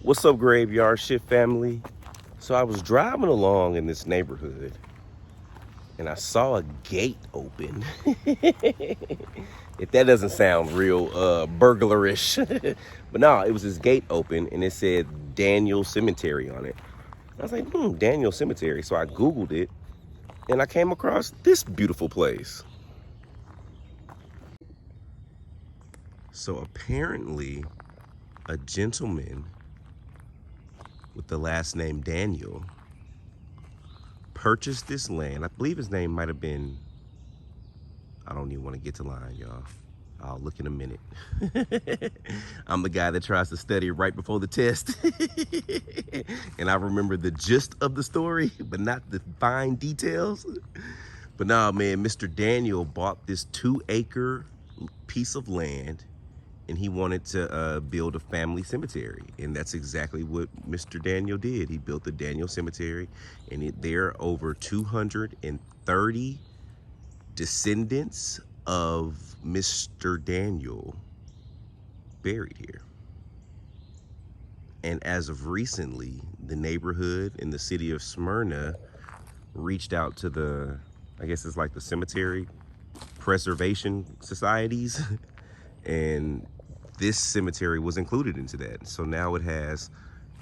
What's up, Graveyard Shift family? So I was driving along in this neighborhood and I saw a gate open. If that doesn't sound real burglarish. But no, it was this gate open and it said Daniel Cemetery on it. I was like, Daniel Cemetery. So I Googled it and I came across this beautiful place. So apparently a gentleman with the last name Daniel purchased this land. I believe his name might have been, I don't even want to get to line, y'all. I'll look in a minute. I'm the guy that tries to study right before the test. And I remember the gist of the story, but not the fine details. But nah, man, Mr. Daniel bought this 2-acre piece of land and he wanted to build a family cemetery. And that's exactly what Mr. Daniel did. He built the Daniel Cemetery, and there are over 230 descendants of Mr. Daniel buried here. And as of recently, the neighborhood in the city of Smyrna reached out to the, I guess it's like the cemetery preservation societies, and this cemetery was included into that. So now it has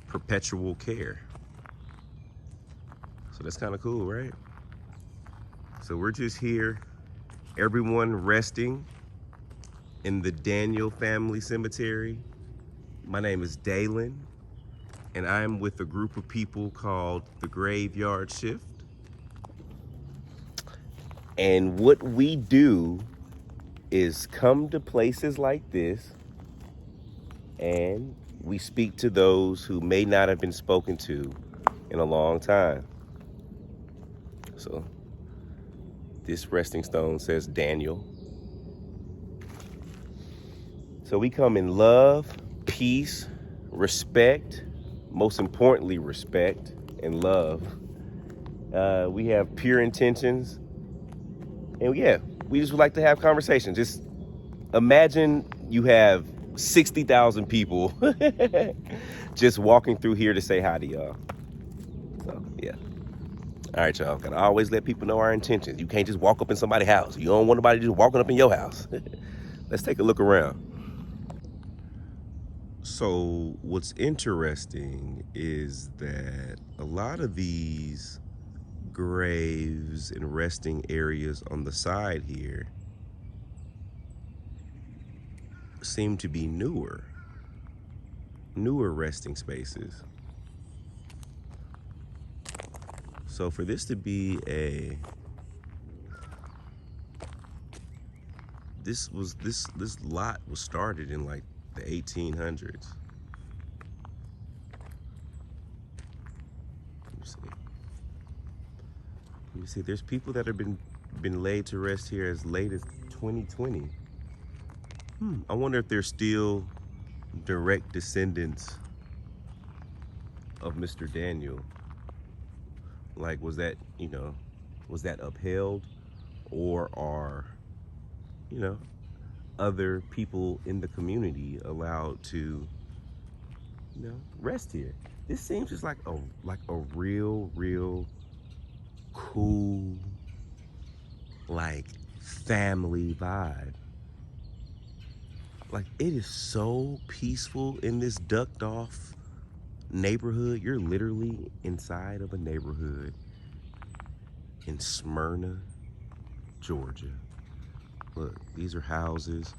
perpetual care. So that's kind of cool, right? So we're just here, everyone resting in the Daniel family cemetery. My name is Dalen, and I'm with a group of people called the Graveyard Shift. And what we do is come to places like this and we speak to those who may not have been spoken to in a long time. So this resting stone says Daniel. So we come in love, peace, respect, most importantly, respect and love. We have pure intentions. And yeah, we just would like to have conversations. Just imagine you have 60,000 people just walking through here to say hi to y'all. So yeah. All right, y'all. Gotta always let people know our intentions. You can't just walk up in somebody's house. You don't want nobody just walking up in your house. Let's take a look around. So what's interesting is that a lot of these graves and resting areas on the side here seem to be newer resting spaces. So for this to be this lot was started in like the 1800s. Let me see. There's people that have been laid to rest here as late as 2020. I wonder if they're still direct descendants of Mr. Daniel. Like, was that upheld, or are, other people in the community allowed to, rest here? This seems just like a real cool, like, family vibe. Like, it is so peaceful in this ducked off neighborhood. You're literally inside of a neighborhood in Smyrna, Georgia. Look, these are houses.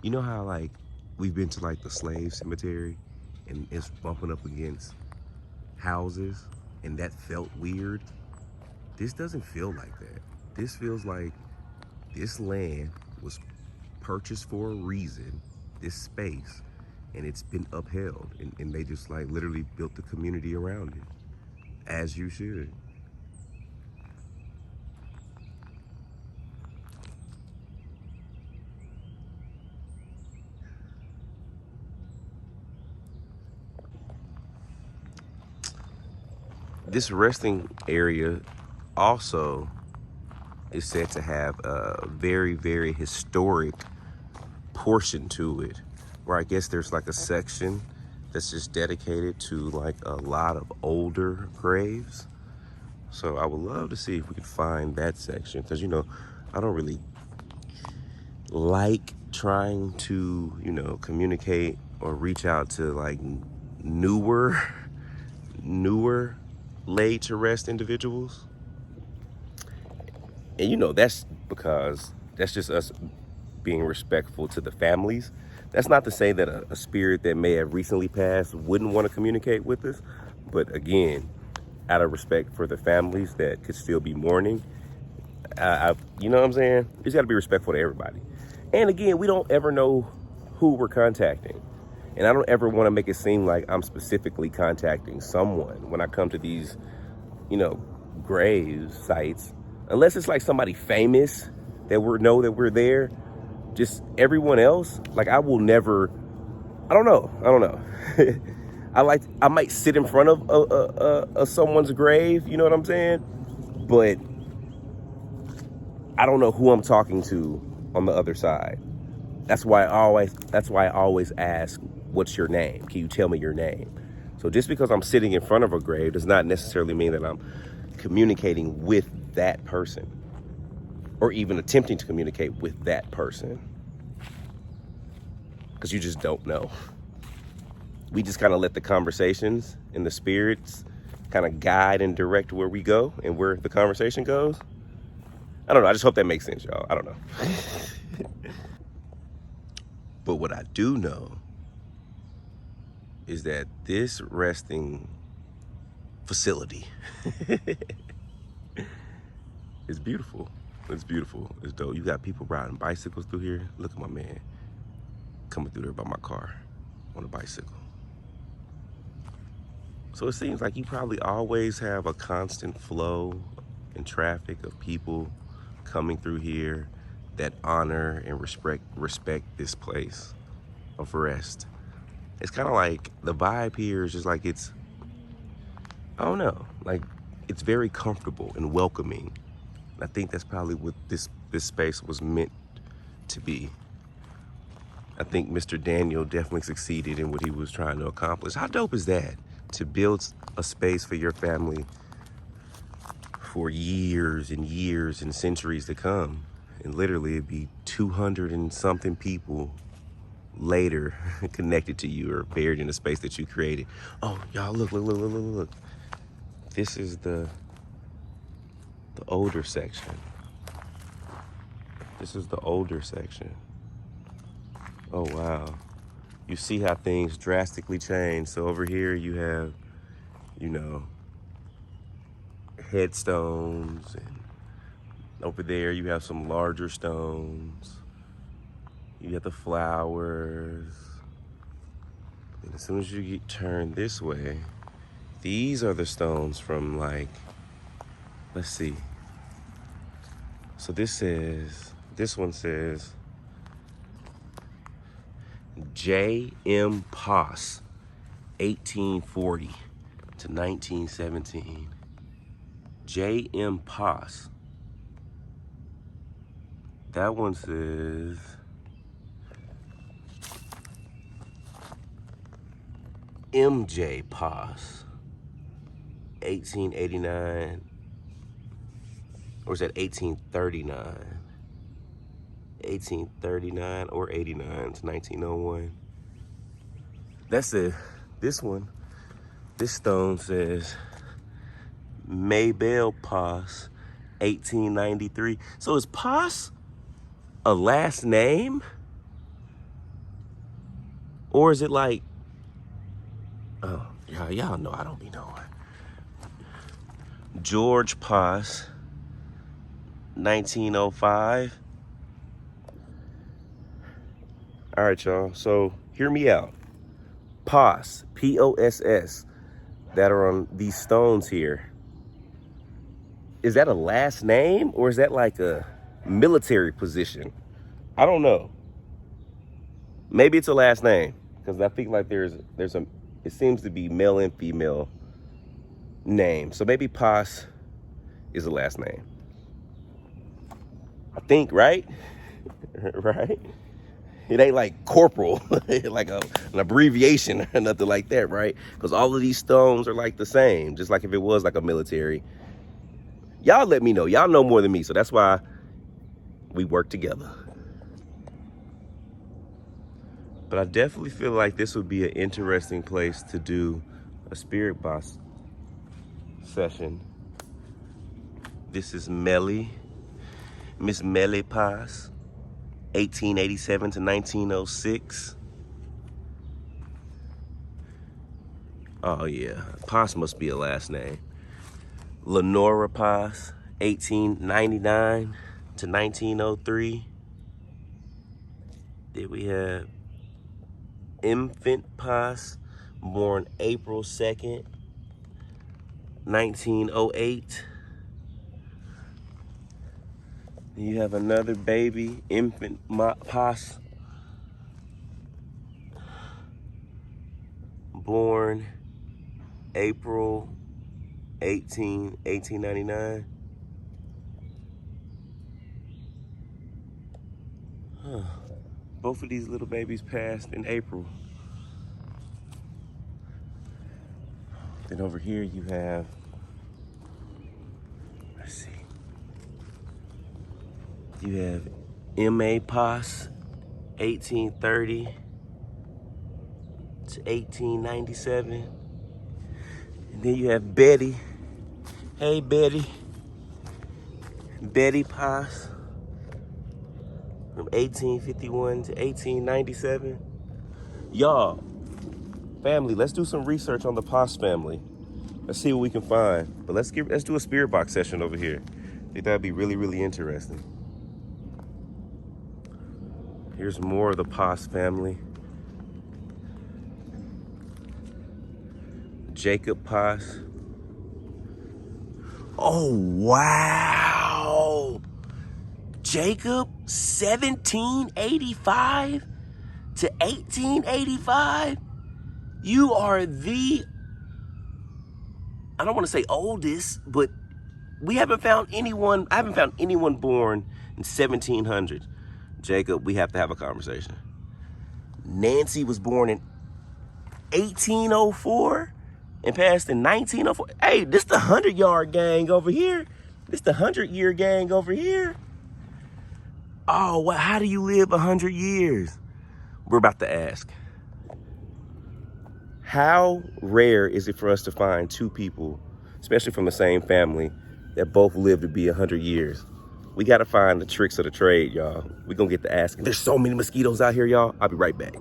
You know how, like, we've been to like the slave cemetery and it's bumping up against houses and that felt weird? This doesn't feel like that. This feels like this land was purchased for a reason, this space, and it's been upheld, and they just like literally built the community around it, as you should. This resting area also is said to have a very historic portion to it, where I guess there's like a section that's just dedicated to like a lot of older graves. So I would love to see if we could find that section, because I don't really like trying to communicate or reach out to like newer laid to rest individuals. And that's because that's just us being respectful to the families. That's not to say that a spirit that may have recently passed wouldn't want to communicate with us, but again, out of respect for the families that could still be mourning, you know what I'm saying? You just got to be respectful to everybody. And again, we don't ever know who we're contacting. And I don't ever want to make it seem like I'm specifically contacting someone when I come to these, grave sites, unless it's like somebody famous that know that we're there. Just everyone else, like I will never. I don't know. I might sit in front of someone's grave. You know what I'm saying? But I don't know who I'm talking to on the other side. That's why I always ask, what's your name? Can you tell me your name? So just because I'm sitting in front of a grave does not necessarily mean that I'm communicating with that person, or even attempting to communicate with that person, because you just don't know. We just kind of let the conversations and the spirits kind of guide and direct where we go and where the conversation goes. I don't know. I just hope that makes sense, y'all. I don't know. But what I do know is that this resting facility is beautiful. It's beautiful. It's dope. You got people riding bicycles through here. Look at my man coming through there by my car on a bicycle. So it seems like you probably always have a constant flow and traffic of people coming through here that honor and respect this place of rest. It's kind of like the vibe here is just like I don't know, like it's very comfortable and welcoming. I think that's probably what this space was meant to be. I think Mr. Daniel definitely succeeded in what he was trying to accomplish. How dope is that? To build a space for your family for years and years and centuries to come. And literally it'd be 200 and something people later connected to you or buried in the space that you created. Oh, y'all, look. This is the older section. This is the older section. Oh, wow. You see how things drastically change. So over here you have, headstones, and over there you have some larger stones. You got the flowers. And as soon as you turn this way, these are the stones from let's see. So this one says J.M. Poss, 1840 to 1917. J.M. Poss. That one says M.J. Poss, 1889, or is that 1839? 1839 or 89 to 1901. That's it. This one, this stone says Maybelle Poss, 1893. So is Poss a last name? Or is it like, oh, y'all know I don't be knowing. George Poss, 1905. All right, y'all. So hear me out. Poss, P-O-S-S, that are on these stones here. Is that a last name, or is that like a military position? I don't know. Maybe it's a last name, because I think like it seems to be male and female name. So maybe Poss is a last name. I think, right? Right? It ain't like corporal, like an abbreviation or nothing like that, right? Because all of these stones are like the same, just like if it was like a military. Y'all let me know. Y'all know more than me, so that's why we work together. But I definitely feel like this would be an interesting place to do a spirit box session. This is Melly, Miss Melly Poss, 1887 to 1906. Oh yeah, Poss must be a last name. Lenora Poss, 1899 to 1903. Then we have Infant Poss, born April 2nd, 1908. You have another baby, Infant Poss, born April 1899. Huh. Both of these little babies passed in April. Then over here you have, let's see, you have M.A. Poss, 1830 to 1897. And then you have Betty. Hey, Betty. Betty Poss, from 1851 to 1897. Y'all, family, let's do some research on the Poss family. Let's see what we can find. But let's do a spirit box session over here. I think that'd be really, really interesting. Here's more of the Poss family. Jacob Poss. Oh, wow. Jacob, 1785 to 1885. You are the, I don't want to say oldest, but I haven't found anyone born in 1700. Jacob, we have to have a conversation. Nancy was born in 1804 and passed in 1904. Hey, this the 100-yard gang over here. This the 100-year gang over here. Oh, well, how do you live 100 years? We're about to ask. How rare is it for us to find two people, especially from the same family, that both live to be 100 years? We got to find the tricks of the trade, y'all. We're going to get to asking. There's so many mosquitoes out here, y'all. I'll be right back.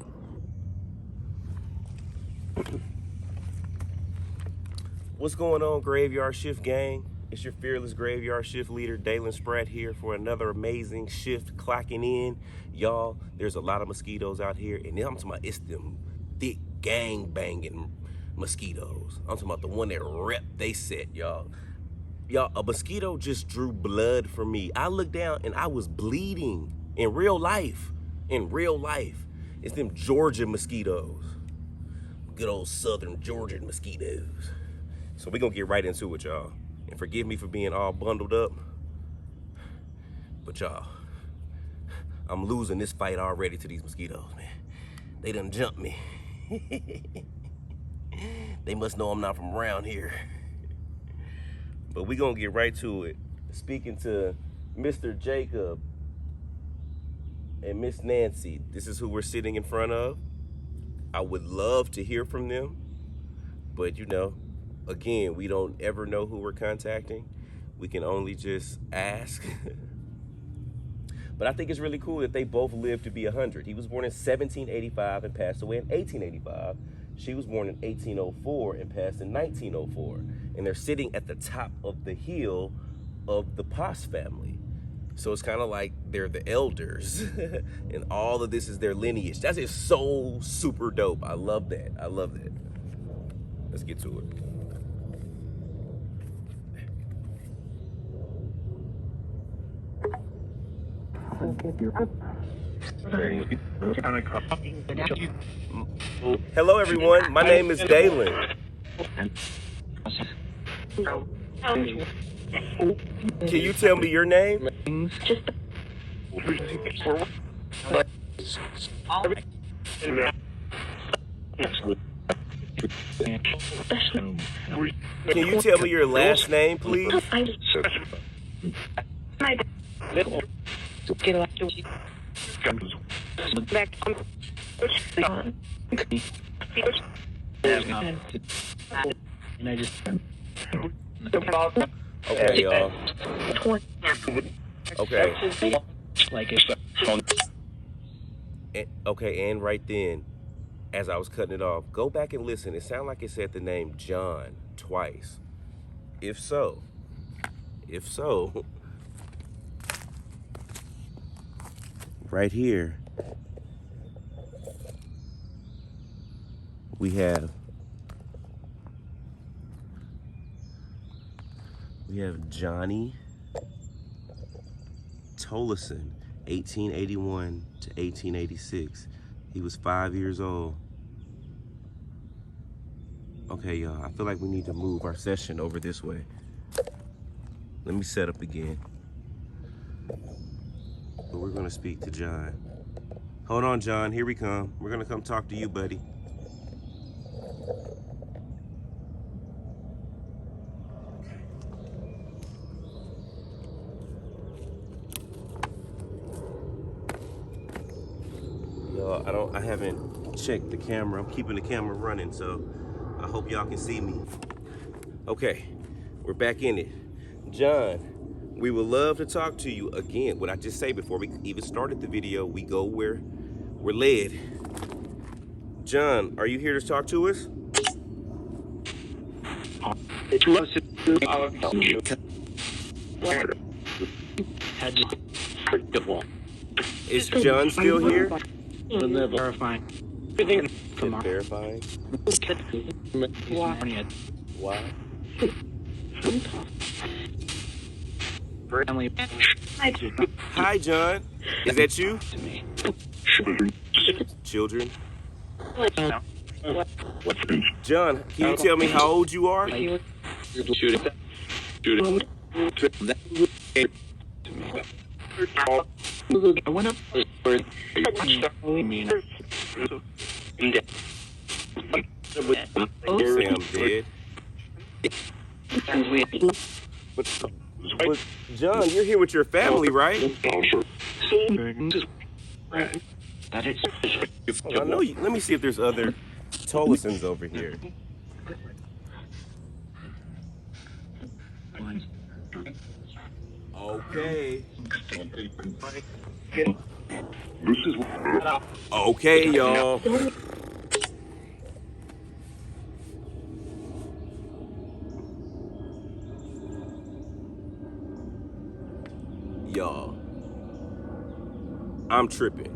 What's going on, Graveyard Shift gang? It's your fearless Graveyard Shift leader, Dalen Spratt, here for another amazing shift clocking in. Y'all, there's a lot of mosquitoes out here, and I'm talking about it's them thick gang banging mosquitoes. I'm talking about the one that rep they set, y'all. Y'all, a mosquito just drew blood from me. I looked down and I was bleeding in real life. In real life. It's them Georgia mosquitoes. Good old southern Georgian mosquitoes. So we're gonna get right into it, y'all. And forgive me for being all bundled up. But y'all, I'm losing this fight already to these mosquitoes, man. They done jumped me. They must know I'm not from around here. But we gonna get right to it. Speaking to Mr. Jacob and Miss Nancy, this is who we're sitting in front of. I would love to hear from them, but you know, again, we don't ever know who we're contacting. We can only just ask. But I think it's really cool that they both lived to be 100. He was born in 1785 and passed away in 1885. She was born in 1804 and passed in 1904. And they're sitting at the top of the hill of the Poss family. So it's kind of like they're the elders. And all of this is their lineage. That is so super dope. I love that. I love that. Let's get to it. Hello, everyone. My name is Dalen. Can you tell me your name? Can you tell me your last name, please? Okay, y'all. Okay. Okay, and right then, as I was cutting it off, go back and listen. It sounded like it said the name John twice. If so, right here, we have Johnny Tolleson, 1881 to 1886. He was 5 years old. Okay, y'all, I feel like we need to move our session over this way. Let me set up again. But we're gonna speak to John. Hold on, John, here we come. We're gonna come talk to you, buddy. Y'all, I haven't checked the camera. I'm keeping the camera running, so I hope y'all can see me. Okay, we're back in it. John, we would love to talk to you again. What I just say before we even started the video, we go where we're led. John, are you here to talk to us? Is John still here? Verifying. Verifying. Why? Hi, John. Is that you? Children? John, can you tell me how old you are? I went up for Say I'm dead. But John, you're here with your family, right? I know you. Let me see if there's other Tollesons over here. Okay. Okay, y'all. Y'all, I'm tripping.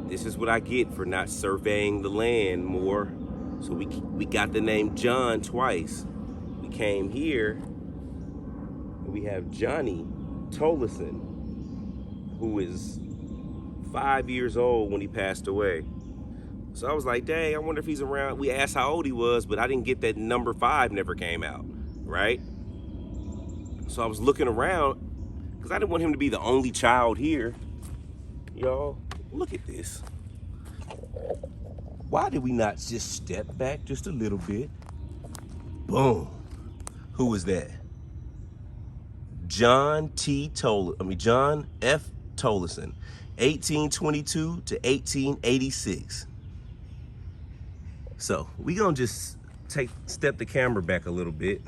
This is what I get for not surveying the land more. So we got the name John twice. We came here, and we have Johnny Tolleson, who is 5 years old when he passed away. So I was like, dang, I wonder if he's around. We asked how old he was, but I didn't get that number 5 never came out, right? So I was looking around because I didn't want him to be the only child here. Y'all, look at this. Why did we not just step back just a little bit? Boom. Who was that? John F. Tolleson, 1822 to 1886. So we gonna just step the camera back a little bit.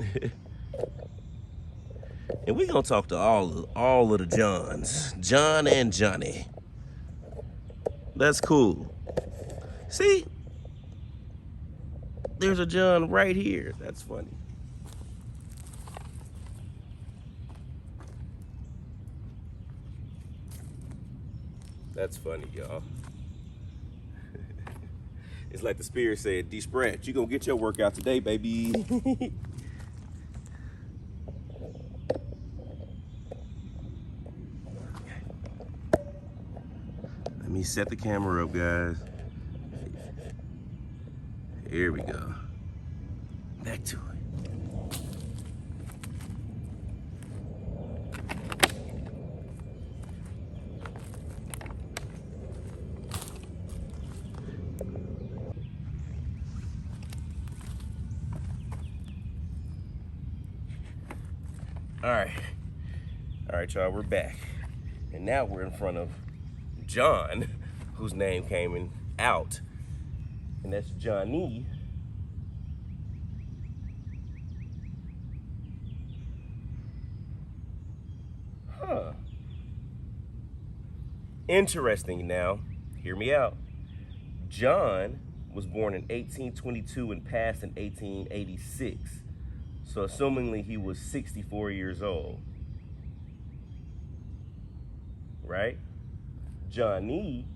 And we're gonna talk to all of the Johns. John and Johnny. That's cool. See? There's a John right here. That's funny. That's funny, y'all. It's like the spirit said, D Sprat, you gonna get your workout today, baby. Let me set the camera up, guys. Here we go. Back to it. All right, y'all, we're back. And now we're in front of John, whose name came out. And that's Johnny. Huh. Interesting. Now, hear me out. John was born in 1822 and passed in 1886. So assumingly he was 64 years old. Right? Johnny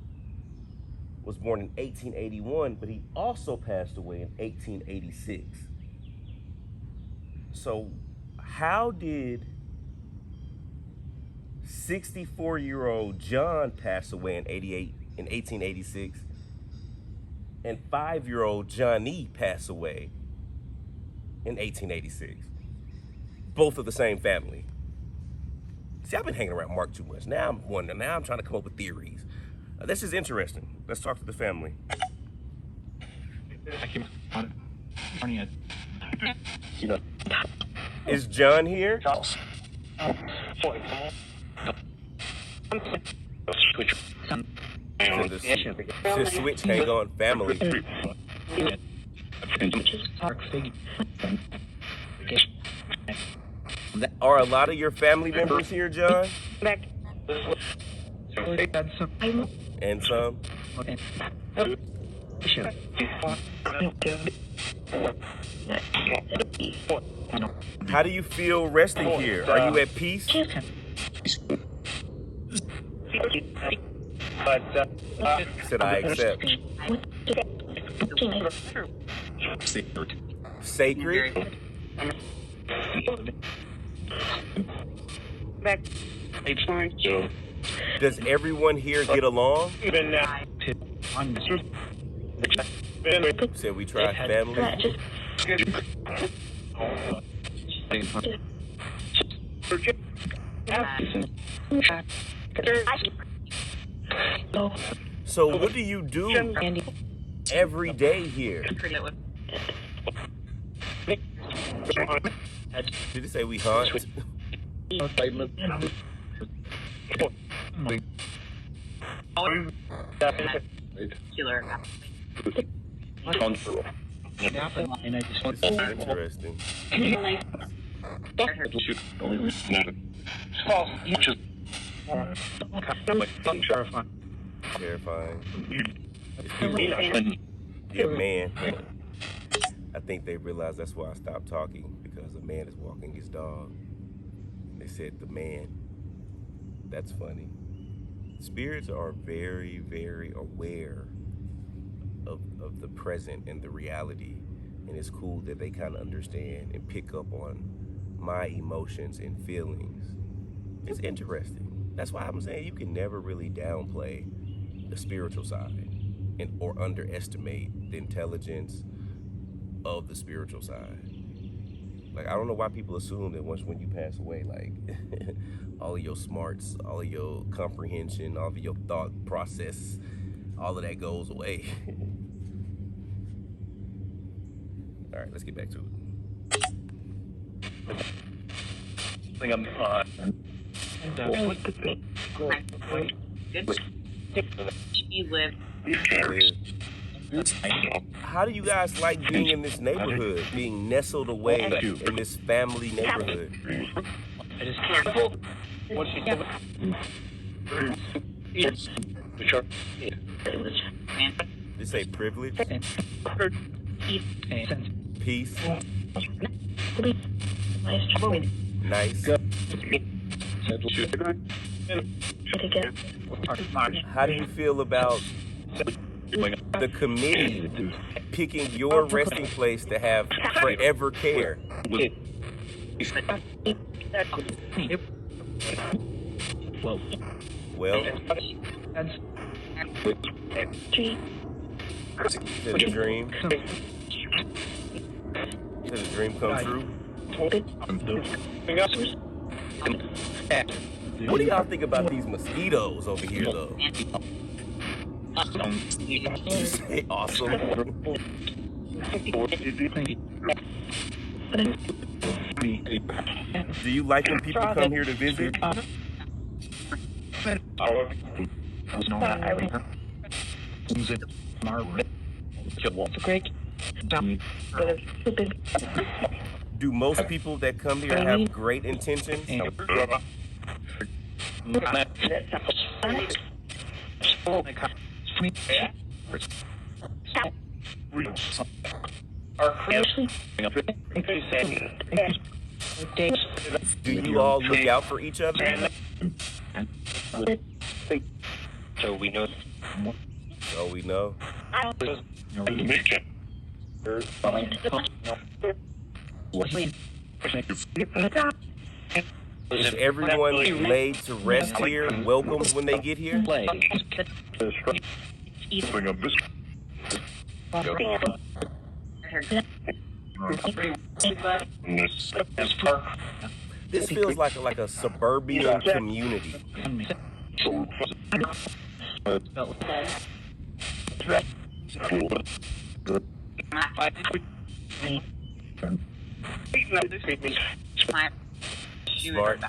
was born in 1881, but he also passed away in 1886. So how did 64-year-old John pass away in 1886, and 5-year-old Johnny pass away in 1886? Both of the same family. See, I've been hanging around Mark too much. Now I'm wondering. Now I'm trying to come up with theories. This is interesting. Let's talk to the family. Is John here? The switch hang on, family. Are a lot of your family members here, John? And some? How do you feel resting here? Are you at peace? Said I accept. Sacred? Does everyone here get along? Said we try family. So what do you do every day here? Did it say we hunt? Interesting. Terrifying. Yeah, man. I think they realized that's why I stopped talking, because a man is walking his dog. They said the man. That's funny. Spirits are very, very aware of the present and the reality. And it's cool that they kind of understand and pick up on my emotions and feelings. It's interesting. That's why I'm saying you can never really downplay the spiritual side or underestimate the intelligence of the spiritual side. Like, I don't know why people assume that when you pass away, like, all of your smarts, all of your comprehension, all of your thought process, all of that goes away. All right, let's get back to it. I think How do you guys like being in this neighborhood, being nestled away in this family neighborhood? They say privilege, peace, nice. How do you feel about the committee picking your resting place to have forever care? Well, did a dream? Did a dream come true? What do y'all think about these mosquitoes over here, though? You say awesome. Do you like when people come here to visit? Do most people that come here have great intentions? Do you all look out for each other? So we know. So we know. Is everyone laid to rest here, welcomed when they get here? This feels like a suburban community. Smart.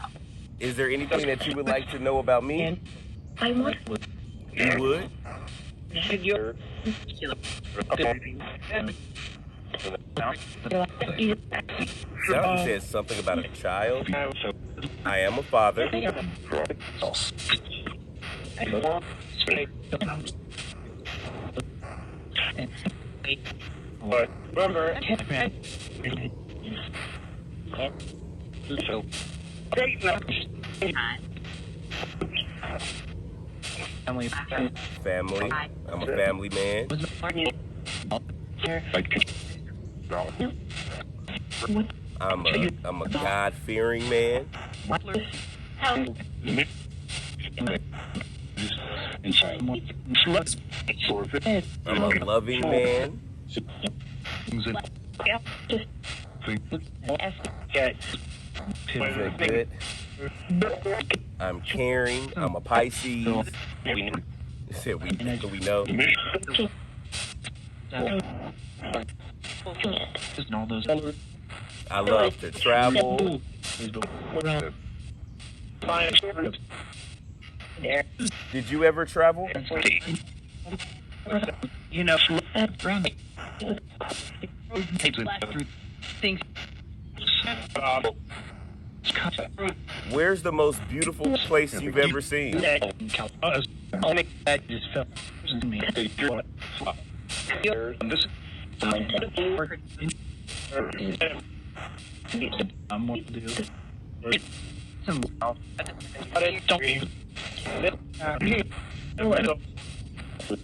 Is there anything that you would like to know about me? I would. You would? Something says something about a child. I am a father. Family. I'm a family man. I'm a God-fearing man. I'm a loving man. Good. I'm caring. I'm a Pisces. Said we know. I love to travel. Did you ever travel? You know, Where's the most beautiful place you've ever seen?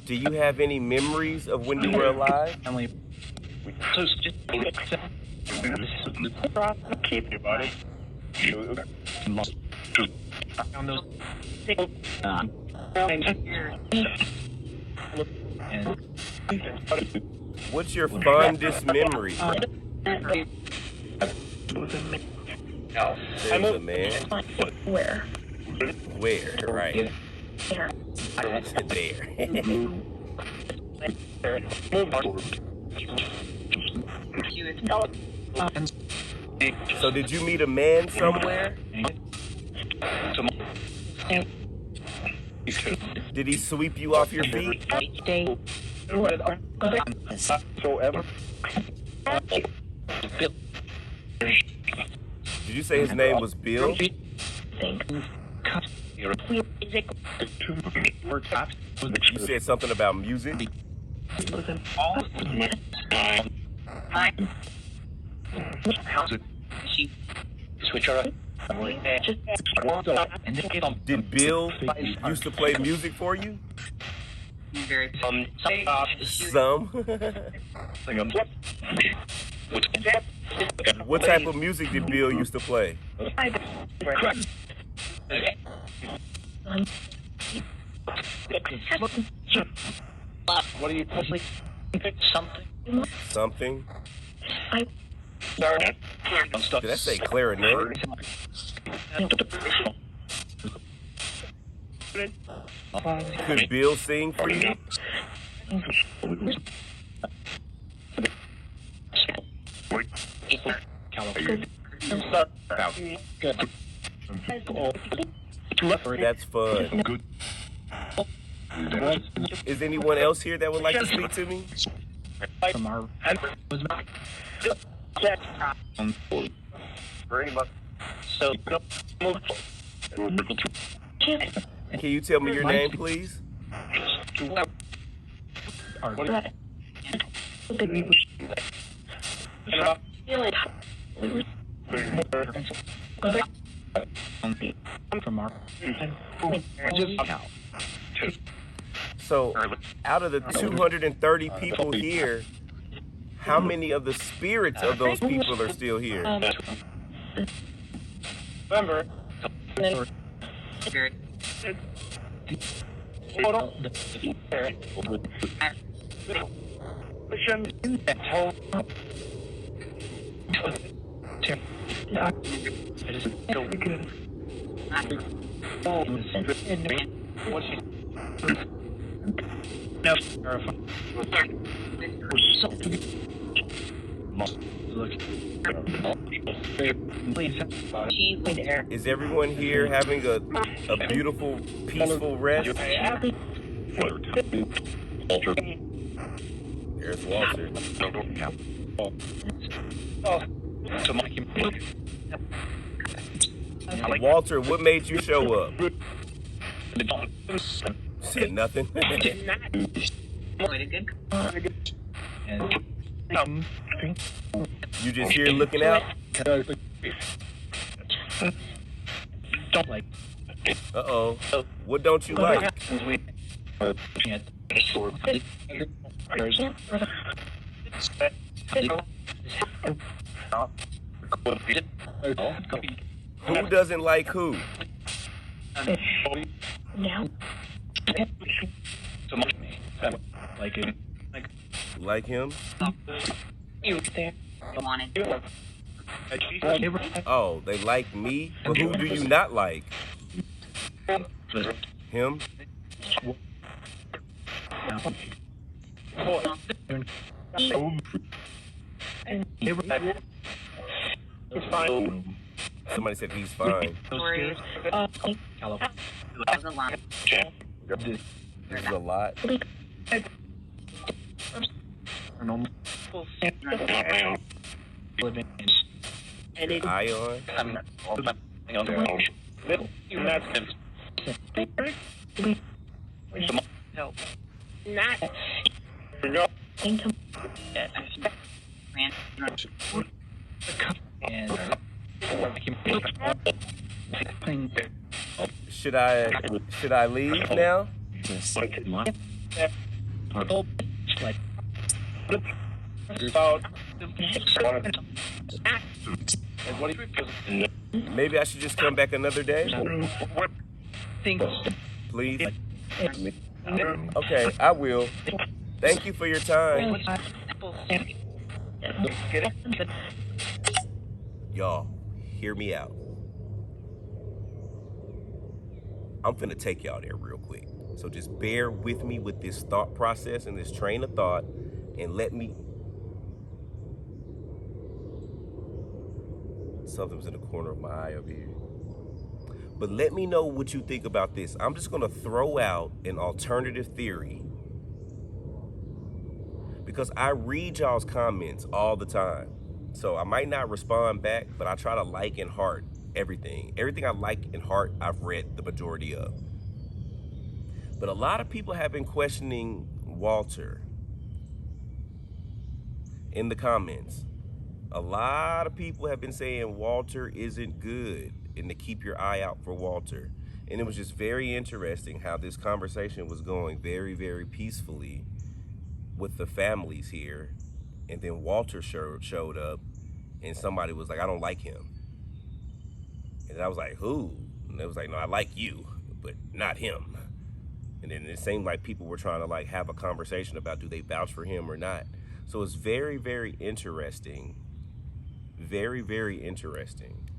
Do you have any memories of when you were alive? Keep your body. What's your fondest memory? There's a man. Where? Where? Right. There. So did you meet a man somewhere? Did he sweep you off your feet? Did you say his name was Bill? You said something about music? Did Bill used to play music for you? Some. What type of music did Bill used to play? What do you Something? Did I say clarinet? Could Bill sing for you? That's fun. Is anyone else here that would like to speak to me? Can you tell me your name, please? So, out of the 230 people here, how many of the spirits of those people are still here? Remember. Is everyone here having a beautiful, peaceful rest? There's Walter. Walter, what made you show up? Said nothing. You just here looking out? Uh-oh. What don't you like? Who doesn't like who? No. Like him? Oh, they like me? But who do you not like? Him? Somebody said he's fine. This is a lot. Ion? Should I leave now? Maybe I should just come back another day? Please? Okay, I will. Thank you for your time. Y'all, hear me out. I'm finna take y'all there real quick. So just bear with me with this thought process and this train of thought and let me... Something was in the corner of my eye over here. But let me know what you think about this. I'm just gonna throw out an alternative theory because I read y'all's comments all the time. So I might not respond back, but I try to like and heart everything. Everything I like and heart, I've read the majority of. But a lot of people have been questioning Walter in the comments. A lot of people have been saying Walter isn't good and to keep your eye out for Walter. And it was just very interesting how this conversation was going very, very peacefully with the families here. And then Walter showed up and somebody was like, I don't like him. And I was like, who? And they was like, no, I like you, but not him. And then it seemed like people were trying to like have a conversation about do they vouch for him or not. So it's very, very interesting. Very, very interesting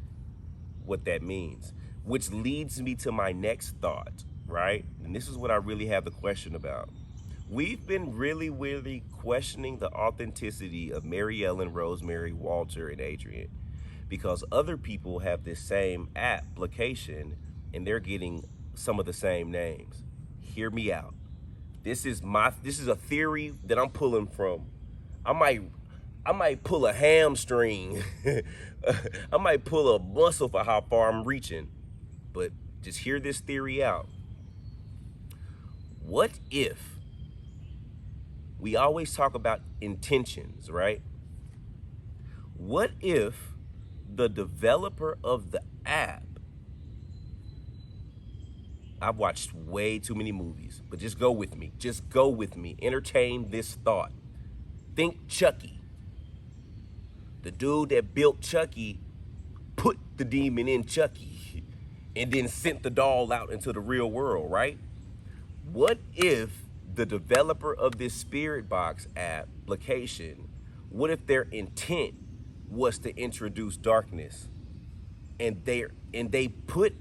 what that means. Which leads me to my next thought, right? And this is what I really have the question about. We've been really, really questioning the authenticity of Mary Ellen, Rosemary, Walter, and Adrian because other people have this same application and they're getting some of the same names. Hear me out. This is a theory that I'm pulling from. I might pull a hamstring. I might pull a muscle for how far I'm reaching. But just hear this theory out. What if we always talk about intentions, right? What if the developer of the app, I've watched way too many movies, but just go with me. Just go with me. Entertain this thought. Think Chucky. The dude that built Chucky put the demon in Chucky and then sent the doll out into the real world, right? What if the developer of this Spirit Box application, what if their intent was to introduce darkness, and they put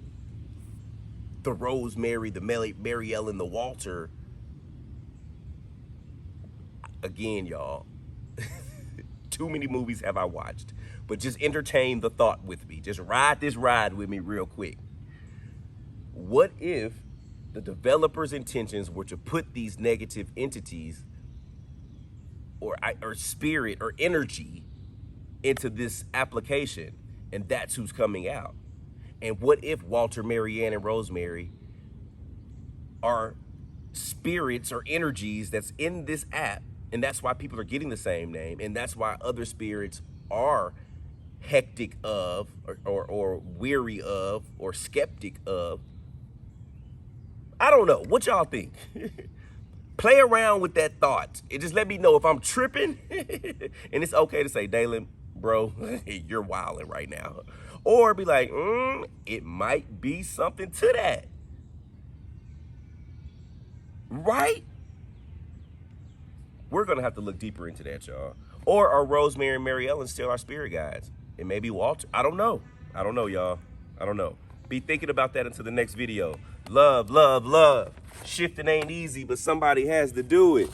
the Rosemary, the Mary Ellen, the Walter, again, y'all, too many movies have I watched, but just entertain the thought with me. Just ride this ride with me real quick. What if the developer's intentions were to put these negative entities or spirit or energy into this application, and that's who's coming out? And what if Walter, Marianne, and Rosemary are spirits or energies that's in this app, and that's why people are getting the same name, and that's why other spirits are hectic of or weary of or skeptic of? I don't know. What y'all think? Play around with that thought. It just let me know if I'm tripping. And it's okay to say, Dalen, bro, you're wilding right now. Or be like, it might be something to that. Right? We're going to have to look deeper into that, y'all. Or are Rosemary and Mary Ellen still our spirit guides? And maybe Walter. I don't know. I don't know, y'all. I don't know. Be thinking about that until the next video. Love, love, love. Shifting ain't easy, but somebody has to do it.